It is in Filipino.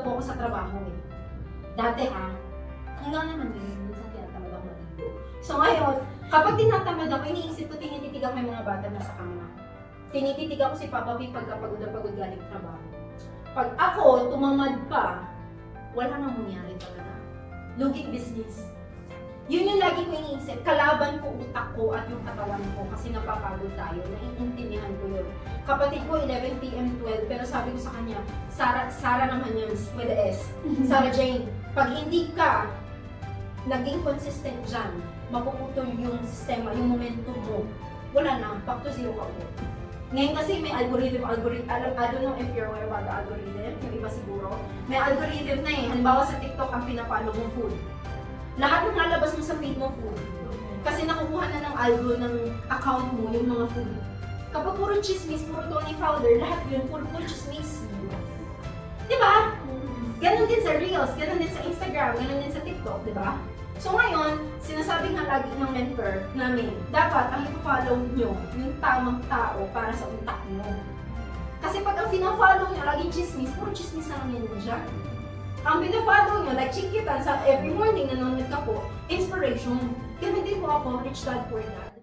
daw po ako sa trabaho eh. Dati hanggang naman din, minsan tinatamad ako maligo. So ngayon, kapag tinatamad ako, iniisip ko, tinititigan ko yung mga bata na sa kama. Tinititigan ko si Papa P pagka pagod na pagod galing trabaho. Pag ako, tumamad pa, wala nang mangyari talaga. Lugi business. Yun yung lagi ko iniisip. Kalaban ko utak ko at yung katawan ko kasi napapagod tayo. Naiintindihan ko yun. Kapatid ko 11 p.m. 12 pero sabi ko sa kanya, Sarah naman yun with a S. Sarah Jane, pag hindi ka naging consistent dyan, mapuputol yung sistema, yung momentum mo. Wala na, back to zero ka ulit. Ngayon kasi may algorithm, I don't know if you're aware about the algorithm, yung iba siguro. May algorithm na eh, halimbawa sa TikTok ang pinafollow mo food. Lahat ng lalabas mo sa feed mo food. Kasi nakukuha na ng algo ng account mo yung mga food. Kapag puro chismis, puro Tony Fowler, lahat yun, puro chismis. Diba? Ganon din sa Reels, ganon din sa Instagram, ganon din sa TikTok, diba? So ngayon, sinasabi nga lagi ng mentor namin, dapat ang i-follow nyo yung tamang tao para sa utak nyo. Kasi pag ang pina-follow nyo, laging chismis, puro chismis na lang yun dyan. Ang pina-follow nyo, like chikitan sa every morning nanonood ka po, inspiration. Ganun din po ako, Rich Dad, Poor Dad.